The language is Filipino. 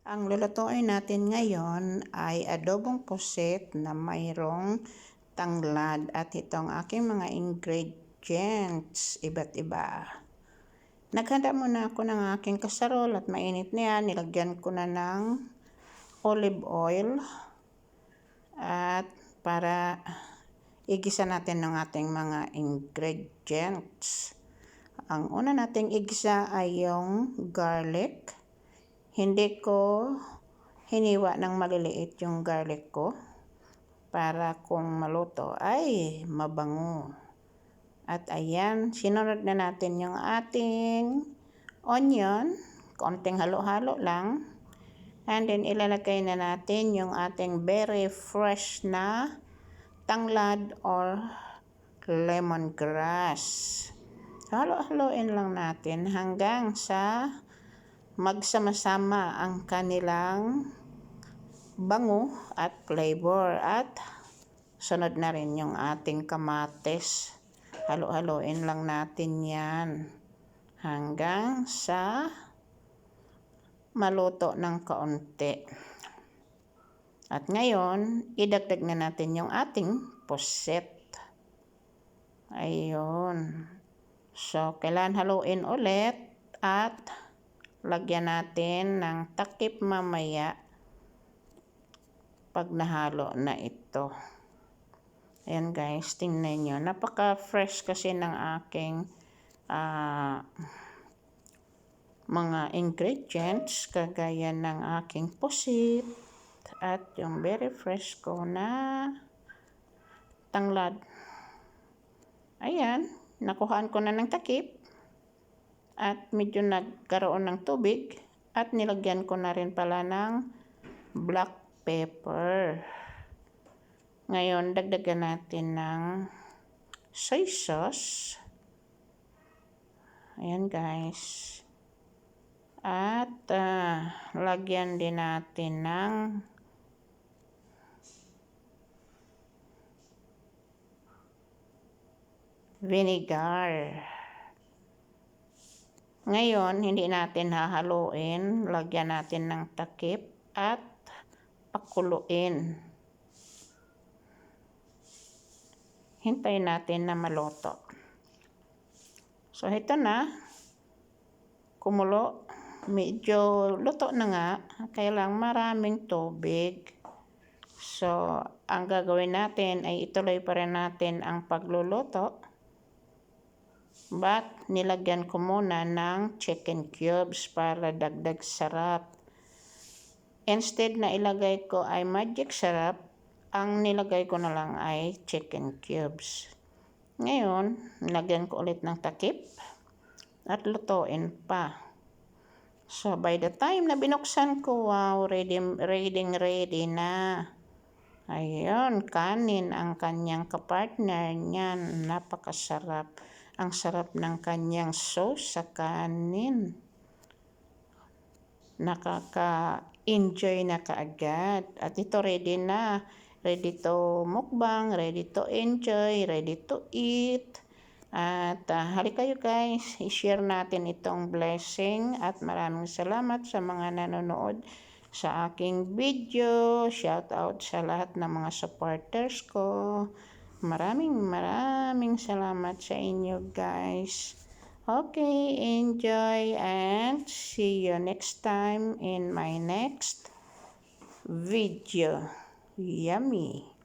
Ang lulutuin natin ngayon ay adobong pusit na mayroong tanglad at itong aking mga ingredients, iba't iba. Naghanda muna ako ng aking kasarol at mainit na yan. Nilagyan ko na ng olive oil at para igisa natin ng ating mga ingredients. Ang una nating igisa ay yung garlic. Hindi ko hiniwa ng maliliit yung garlic ko para kung maluto ay mabango. At ayan, sinunod na natin yung ating onion, konting halo-halo lang. And then ilalagay na natin yung ating very fresh na tanglad or lemongrass. Halo-haloin lang natin hanggang sa magsama-sama ang kanilang bango at flavor. At sunod na rin yung ating kamatis. Halo-haloin lang natin yan hanggang sa maluto ng kaunti. At ngayon, idagdag na natin yung ating pusit. Ayun. So, kailangan haluin ulit at lagyan natin ng takip mamaya pag nahalo na ito. Ayan guys, tingnan nyo. Napaka-fresh kasi ng aking mga ingredients. Kagaya ng aking pusit at yung very fresh ko na tanglad. Ayan, nakuhaan ko na ng takip. At medyo nagkaroon ng tubig at nilagyan ko na rin pala ng black pepper. Ngayon, dagdagan natin ng soy sauce. Ayan guys. At lagyan din natin ng vinegar. Ngayon, hindi natin hahaluin. Lagyan natin ng takip at pakuluin. Hintayin natin na maluto. So, ito na. Kumulo. Medyo luto na nga. Kailangan maraming tubig. So, ang gagawin natin ay ituloy pa rin natin ang pagluluto. But, nilagyan ko muna ng chicken cubes para dagdag sarap. Instead na ilagay ko ay magic sarap, ang nilagay ko na lang ay chicken cubes. Ngayon, nilagyan ko ulit ng takip at lutuin pa. So, by the time na binuksan ko, wow, ready na. Ayun, kanin ang kanyang kapartner niyan. Napakasarap. Ang sarap ng kanyang sauce sa kanin. Nakaka-enjoy na kaagad. At ito ready na. Ready to mukbang, ready to enjoy, ready to eat. At halika kayo guys, i-share natin itong blessing. At maraming salamat sa mga nanonood sa aking video. Shout out sa lahat ng mga supporters ko. Maraming salamat sa inyo guys. Okay, enjoy and see you next time in my next video. Yummy!